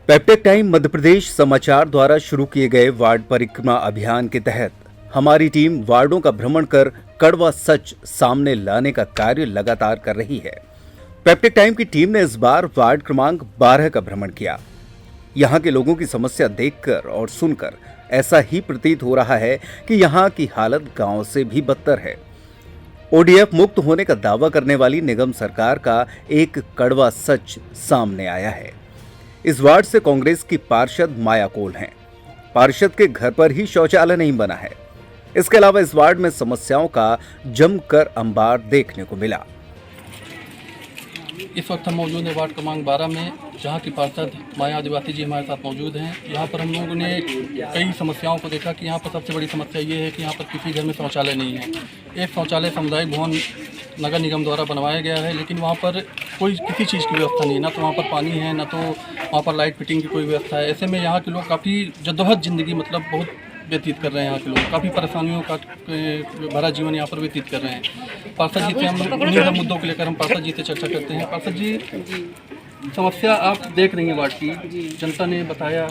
पेप्टेक time Madhya Pradesh समाचार द्वारा शुरू किए गए वार्ड परिक्रमा अभियान के तहत हमारी टीम वार्डों का भ्रमण कर कड़वा सच सामने लाने का कार्य लगातार कर रही है। पेप्टेक टाइम की टीम ने इस बार वार्ड क्रमांक 12 का भ्रमण किया। यहाँ के लोगों की समस्या देखकर और सुनकर ऐसा ही प्रतीत हो रहा है कि यहाँ की हालत गांव से भी बदतर है। ओडीएफ मुक्त होने का दावा करने वाली निगम सरकार का एक कड़वा सच सामने आया है। इस वार्ड से कांग्रेस की पार्षद माया कोल हैं। पार्षद के घर पर ही शौचालय नहीं बना है। इसके अलावा इस वार्ड में समस्याओं का जमकर अंबार देखने को मिला। इस वक्त हम मौजूद हैं वार्ड क्रमांक 12 में, जहां की पार्षद माया आदिवासी जी हमारे साथ मौजूद हैं। यहां पर हम लोगों ने कई समस्याओं को देखा कि यहां पर सबसे बड़ी समस्या ये है कि यहां पर किसी घर में शौचालय नहीं है। एक शौचालय सामुदायिक भवन नगर निगम द्वारा बनवाया गया है, लेकिन वहाँ पर कोई किसी चीज़ की व्यवस्था नहीं है। ना तो वहाँ पर पानी है, ना तो वहाँ पर लाइट फिटिंग की कोई व्यवस्था है। ऐसे में यहाँ के लोग काफ़ी जद्दोजहद ज़िंदगी बहुत व्यतीत कर रहे हैं। यहाँ के लोग काफ़ी परेशानियों का भरा जीवन यहाँ पर व्यतीत कर रहे हैं। पार्षद जी से हम उन्हीं मुद्दों को लेकर हम पार्षद जी से चर्चा करते हैं। पार्षद जी, समस्या आप देख रही हैं वार्ड की, जनता ने बताया,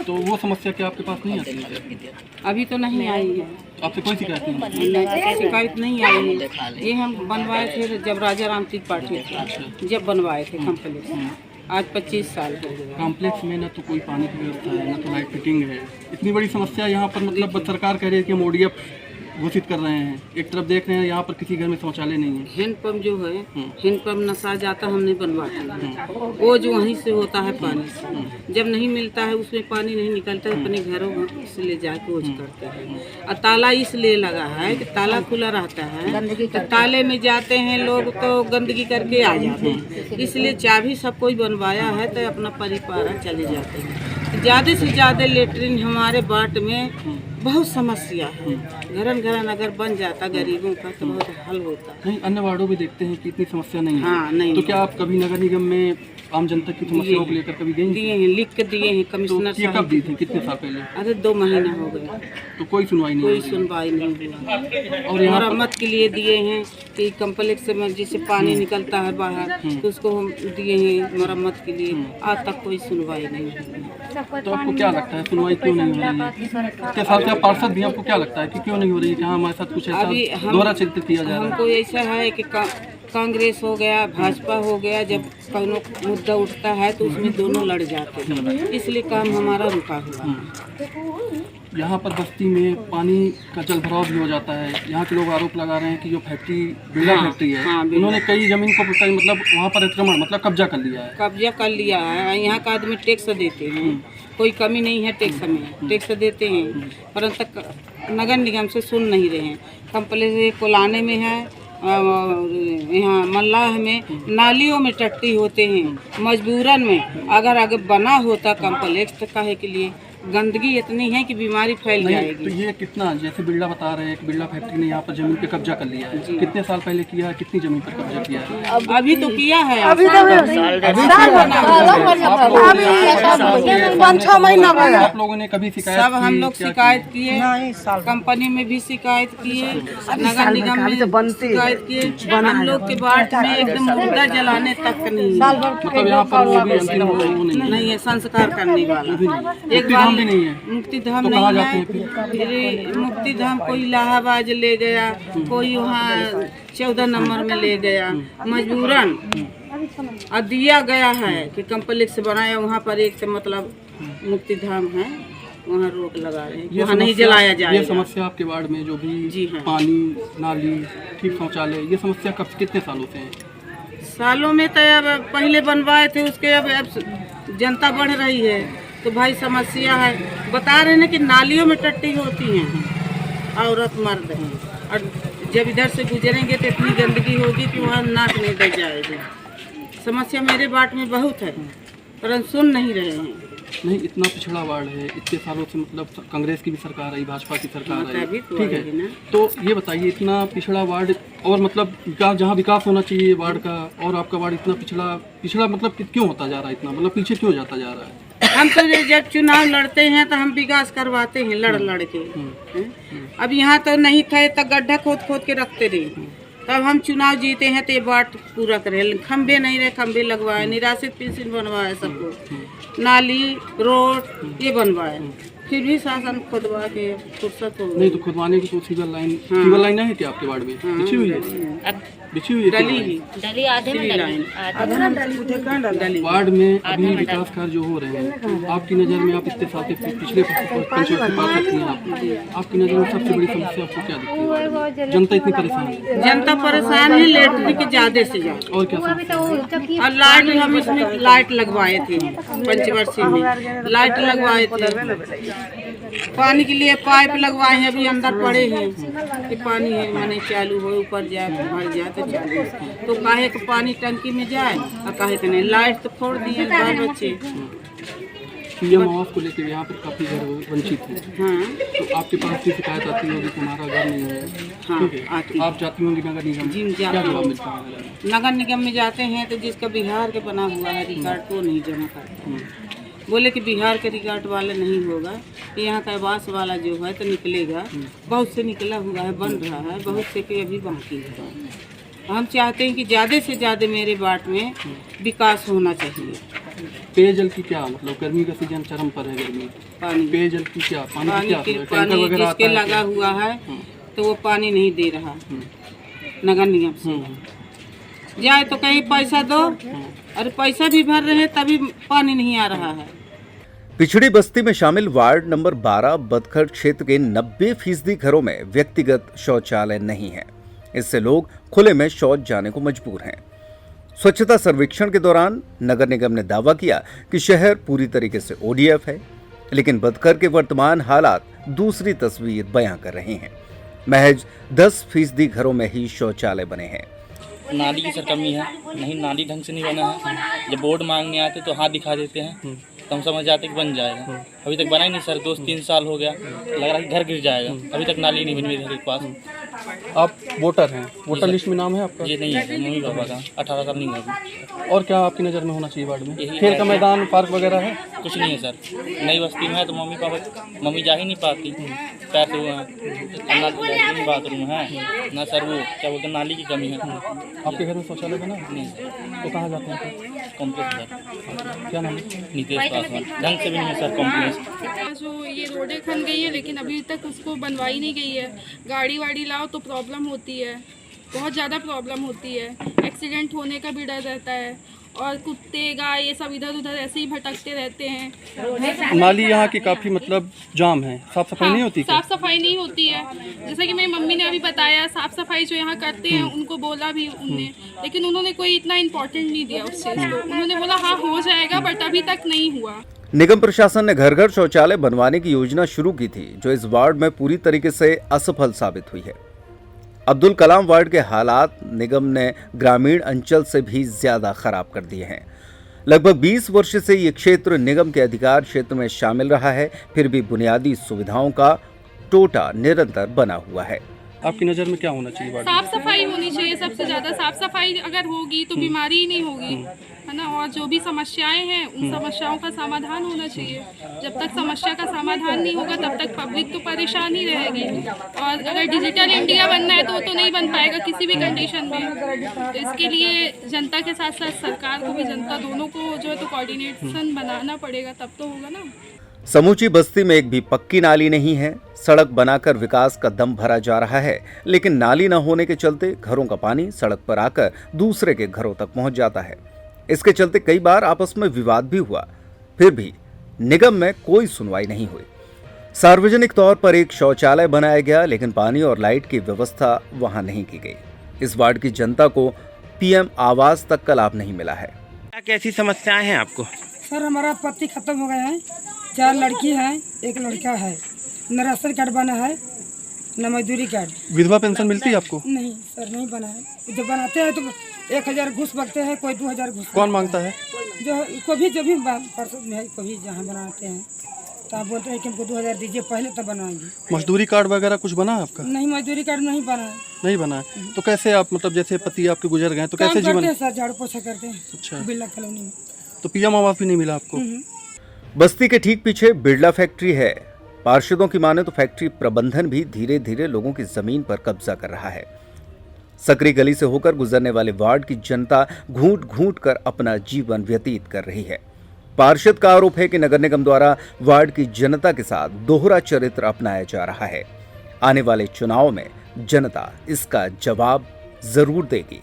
तो वो समस्या क्या आपके पास नहीं आती है? अभी तो नहीं आई है। आपसे कोई शिकायत नहीं? शिकायत नहीं आई है। ये हम बनवाए थे जब राजा राम त्रिपाठी थे, जब बनवाए थे कॉम्प्लेक्स। आज 25 साल हो गए। कॉम्प्लेक्स में ना तो कोई पानी की व्यवस्था है, ना तो लाइट फिटिंग है। इतनी बड़ी समस्या यहाँ पर, मतलब सरकार कह रही है कि हम ओडीएफ घोषित कर रहे हैं। एक तरफ देख रहे हैं यहाँ पर किसी घर में शौचालय नहीं है। हैंडपम्प जो है, हैंडपम्प नशा जाता हमने बनवाते, वो जो वहीं से होता है पानी से। जब नहीं मिलता है, उसमें पानी नहीं निकलता है, अपने घरों से ले जाके यूज करते हैं। और ताला इसलिए लगा है कि ताला खुला रहता है, तो ताले में जाते हैं लोग तो गंदगी करके आ जाते हैं। इसलिए चाबी सब कोई बनवाया है तो अपना परिवार चले जाते हैं। ज़्यादा से ज़्यादा लेटरिन हमारे वार्ड में बहुत समस्या है। घरन अगर बन जाता गरीबों का तो बहुत हल होता। नहीं, अन्य वार्डों में देखते हैं कि इतनी समस्या नहीं है। हाँ, नहीं। तो क्या आप कभी नगर निगम में आम जनता की समस्याओं को लेकर कभी गई? दिए हैं, लिख के दिए हैं कमिश्नर तो ये कब दी थी, कितने साल पहले? अरे 2 महीना हो गया, तो कोई सुनवाई नहीं? कोई सुनवाई नहीं हुई। और यहाँ मरम्मत के लिए दिए हैं कि कम्प्लेक्स में जिससे पानी निकलता है बाहर, तो उसको हम दिए हैं मरम्मत के लिए। आज तक कोई सुनवाई नहीं हुई। तो आपको क्या लगता है सुनवाई क्यों नहीं हो रही है? इसके साथ आप पार्षद भी, आपको क्या लगता है कि क्यों नहीं हो रही है? कि हाँ, हमारे साथ कुछ ऐसा दोहरा चरित्र किया जा रहा है? हमको ऐसा है कि कांग्रेस हो गया, भाजपा हो गया, जब कोई मुद्दा उठता है तो उसमें दोनों लड़ जाते हैं, इसलिए काम हमारा रुका हुआ है। यहाँ पर बस्ती में पानी का जल भराव भी हो जाता है। यहाँ के लोग आरोप लगा रहे हैं कि जो फैक्ट्री बिरला फैक्ट्री है, उन्होंने कई जमीन को मतलब वहाँ पर अतिक्रमण मतलब कब्जा कर लिया है। कब्जा कर लिया है। यहाँ का आदमी टैक्स देते हैं, कोई कमी नहीं है टैक्स में, टैक्स देते हैं, परंतु नगर निगम से सुन नहीं रहे हैं। कम्प्लेक्स कोलाने में है, यहाँ मल्लाह में नालियों में टट्टी होते हैं। मजबूरन में अगर आगे बना होता कम्प्लेक्स तो काहे के लिए गंदगी इतनी है कि बीमारी फैल जाएगी। तो ये कितना, जैसे बिरला बता रहे हैं कि बिरला फैक्ट्री ने यहाँ पर जमीन पे कब्जा कर लिया है, कितने साल पहले किया है, कितनी जमीन पर कब्जा किया है? अभी तो किया है, अभी तो 5-6 महीना हुआ। आप लोगों ने कभी शिकायत? सब हम लोग शिकायत किए, कंपनी में भी शिकायत किए, नगर निगम में शिकायत किए। हम लोग के वार्ड में एकदम मुर्दा जलाने तक नहीं, मतलब यहाँ पर वो भी अंतिम वो नहीं है संस्कार करने वाला। एक बार भी नहीं है, मुक्ति धाम तो नहीं कहाँ है। जाते हैं फिर मुक्ति धाम कोई इलाहाबाद ले गया, कोई वहाँ 14 नंबर में ले गया, मजबूरन और दिया गया है कि कम्प्लेक्स बनाया। वहाँ पर एक से मतलब मुक्ति धाम है, वहाँ रोक लगा रहे हैं, वहाँ नहीं जलाया जाएगा। ये समस्या आपके वार्ड में जो भी जी हाँ, पानी, नाली, ठीक शौचालय, ये समस्या कब कितने सालों से है? सालों में तो अब पहले बनवाए थे, उसके अब जनता बढ़ रही है तो भाई समस्या है। बता रहे हैं कि नालियों में टट्टी होती हैं, औरत मर्द हैं, और जब इधर से गुजरेंगे तो इतनी गंदगी होगी कि वहाँ नाक नहीं दे जाएगी। समस्या मेरे वार्ड में बहुत है, परंतु सुन नहीं रहे हैं। नहीं, इतना पिछड़ा वार्ड है, इतने सालों से मतलब कांग्रेस की भी सरकार आई, भाजपा की सरकार आई, ठीक है। तो ये बताइए, इतना पिछड़ा वार्ड और मतलब जहाँ विकास होना चाहिए वार्ड का, और आपका वार्ड इतना पिछड़ा मतलब क्यों होता जा रहा है? इतना मतलब पीछे क्यों जाता जा रहा है? हम तो जब चुनाव लड़ते हैं तो हम विकास करवाते हैं लड़ के। अब यहाँ तो नहीं थे तो गड्ढा खोद के रखते रहे, तब हम चुनाव जीते हैं तो ये बात पूरा करे। खंबे नहीं रहे, खंबे लगवाए, निराश्रित पेंशन बनवाए सबको। नाली रोड ये बनवाए, फिर भी शासन खुदवा के फुर्सत हो नहीं तो खुदवाने की तो सिविल लाइन है क्या आपके वार्ड में? बिछी हुई है, बिछी हुई है डली ही डली आधे में डली डली। वार्ड में अभी विकास कार्य जो हो रहे हैं, आपकी नज़र में, आप इतने साल के पिछले पंचायत पार्षद थी आप, आपकी नज़र में सबसे बड़ी समस्या आपको क्या दिखती है? जनता इतनी परेशान है, जनता परेशान है लेटने के ज्यादा से ज्यादा। और क्या समस्या? और लाइट हम इसमें लाइट लगवाए थे पंचवर्षीय में, लाइट लगवाए थे, पानी के लिए पाइप लगवाए हैं, अभी अंदर पड़े हैं कि पानी है माने चालू हो, ऊपर जाए भर जाए तो चालू, तो काहे के पानी टंकी में जाए और काहे के नहीं। लाइट तो फोड़ दिए बाल बच्चे। पीएम आवास को लेकर यहाँ पर काफी घर वंचित हैं, हाँ तो आपके पास भी शिकायत आती होगी कि हमारा घर नहीं है, हाँ ठीक है? आती। आप जाती होंगी नगर निगम, जी क्या जाते जवाब हैं। मिलता है? नगर निगम में जाते हैं तो जिसका बिहार के बना हुआ है रिकॉर्ड तो नहीं जमा करते, बोले कि बिहार के रिकॉर्ड वाले नहीं होगा, यहाँ का आवास वाला जो है तो निकलेगा। बहुत से निकला हुआ है, बन रहा है, बहुत से के अभी बाकी है। हम चाहते हैं कि ज़्यादा से ज़्यादा मेरे वार्ड में विकास होना चाहिए। पेयजल की क्या मतलब, गर्मी का सीजन चरम पर है, गर्मी, पानी पेयजल की क्या, पानी की क्या, टैंकर पानी वगैरह जिसके आता है लगा हुआ है तो वो पानी नहीं दे रहा नगर निगम से। जाए तो कहीं पैसा दो, और पैसा भी भर रहे तभी पानी नहीं आ रहा है। पिछड़ी बस्ती में शामिल वार्ड नंबर 12 बदखर क्षेत्र के 90% घरों में व्यक्तिगत शौचालय नहीं है। इससे लोग खुले में शौच जाने को मजबूर हैं। स्वच्छता सर्वेक्षण के दौरान नगर निगम ने दावा किया कि शहर पूरी तरीके से ओडीएफ है, लेकिन बदखर के वर्तमान हालात दूसरी तस्वीर बयां कर रहे हैं। महज 10% घरों में ही शौचालय बने हैं। नाली की सर कमी है, नहीं नाली ढंग से नहीं बना है। जब बोर्ड मांगने आते तो हाथ दिखा देते हैं, तो हम समझ जाते कि बन जाएगा। अभी तक बना ही नहीं सर, 2-3 साल हो गया, लग रहा है कि घर गिर जाएगा। अभी तक नाली नहीं बनी मेरे घर के पास। आप वोटर हैं, वोटर लिस्ट में नाम है आपका? ये नहीं है, मम्मी पापा का 18 साल नहीं हुआ। और क्या आपकी नज़र में होना चाहिए वार्ड में? यही खेल का मैदान, पार्क वगैरह है? कुछ नहीं है सर। नई बस्ती में है तो मम्मी जा ही नहीं पाती, पैर से हुए हैं, ना लैट्रिन बाथरूम है ना सर, वो क्या बोलते हैं नाली की कमी है। आपके घर में शौचालय बना है? नहीं तो कहाँ जाते हैं फिर? कॉम्प्लेक्स सर, क्या नाम है? नीतीश पासवान, ढंग से भी नहीं है सर कॉम्प्लेक्स। जो ये रोडें खन गई है लेकिन अभी तक उसको बनवाई नहीं गई है। गाड़ी वाड़ी लाओ तो प्रॉब्लम होती है, बहुत ज़्यादा प्रॉब्लम होती है। एक्सीडेंट होने का भी डर रहता है, और कुत्ते गाय ये सब इधर उधर ऐसे ही भटकते रहते हैं। नाली यहाँ की काफ़ी मतलब जाम है, साफ सफाई नहीं होती क्या? साफ सफाई नहीं होती है। जैसे कि मेरी मम्मी ने अभी बताया, साफ सफाई जो यहाँ करते हैं उनको बोला भी उनने, लेकिन उन्होंने कोई इतना इम्पोर्टेंट नहीं दिया उस चीज़ को। उन्होंने बोला हाँ हो जाएगा, बट अभी तक नहीं हुआ। निगम प्रशासन ने घर घर शौचालय बनवाने की योजना शुरू की थी, जो इस वार्ड में पूरी तरीके से असफल साबित हुई है। अब्दुल कलाम वार्ड के हालात निगम ने ग्रामीण अंचल से भी ज्यादा खराब कर दिए हैं। लगभग 20 वर्ष से ये क्षेत्र निगम के अधिकार क्षेत्र में शामिल रहा है, फिर भी बुनियादी सुविधाओं का टोटा निरंतर बना हुआ है। आपकी नज़र में क्या होना चाहिए वार्ड में? साफ सफाई होनी चाहिए सबसे ज़्यादा। साफ सफाई अगर होगी तो बीमारी ही नहीं होगी, है ना। और जो भी समस्याएं हैं उन समस्याओं का समाधान होना चाहिए। जब तक समस्या का समाधान नहीं होगा तब तक पब्लिक तो परेशान ही रहेगी। और अगर डिजिटल इंडिया बनना है तो वो तो नहीं बन पाएगा किसी भी कंडीशन में। तो इसके लिए जनता के साथ साथ सरकार को भी, जनता दोनों को जो है तो कोऑर्डिनेशन बनाना पड़ेगा, तब तो होगा ना। समूची बस्ती में एक भी पक्की नाली नहीं है। सड़क बनाकर विकास का दम भरा जा रहा है, लेकिन नाली न होने के चलते घरों का पानी सड़क पर आकर दूसरे के घरों तक पहुंच जाता है। इसके चलते कई बार आपस में विवाद भी हुआ, फिर भी निगम में कोई सुनवाई नहीं हुई। सार्वजनिक तौर पर एक शौचालय बनाया गया, लेकिन पानी और लाइट की व्यवस्था वहां नहीं की गई। इस वार्ड की जनता को पीएम आवास तक का लाभ नहीं मिला है। क्या कैसी समस्याएं हैं आपको? सर हमारा पति खत्म हो गए हैं, 4 लड़की हैं, 1 लड़का है, न राशन कार्ड बना है न मजदूरी कार्ड। विधवा पेंशन मिलती है आपको? नहीं सर नहीं बना है। जब बनाते हैं तो 1000 घूस मांगते हैं, कोई 2000 घूस। कौन मांगता है? जो कभी जब भी परसों में कभी जहाँ बनाते हैं तो आप बोलते हैं कि हमको 2000 दीजिए, पहले तब बनवाएंगे। मजदूरी कार्ड वगैरह कुछ बना है आपका? नहीं मजदूरी कार्ड नहीं बना है। नहीं बना है। तो कैसे आप मतलब जैसे पति आपके गुजर गए तो कैसे काम करते जीवन? हैं सर, झाड़ू पोछा करते हैं। अच्छा, बिरला कॉलोनी में। तो पीएम आवास भी नहीं मिला आपको? बस्ती के ठीक पीछे बिरला फैक्ट्री है। पार्षदों की माने तो फैक्ट्री प्रबंधन भी धीरे धीरे लोगों की जमीन पर कब्जा कर रहा है। सकरी गली से होकर गुजरने वाले वार्ड की जनता घूंट घूंट कर अपना जीवन व्यतीत कर रही है। पार्षद का आरोप है कि नगर निगम द्वारा वार्ड की जनता के साथ दोहरा चरित्र अपनाया जा रहा है। आने वाले चुनाव में जनता इसका जवाब जरूर देगी।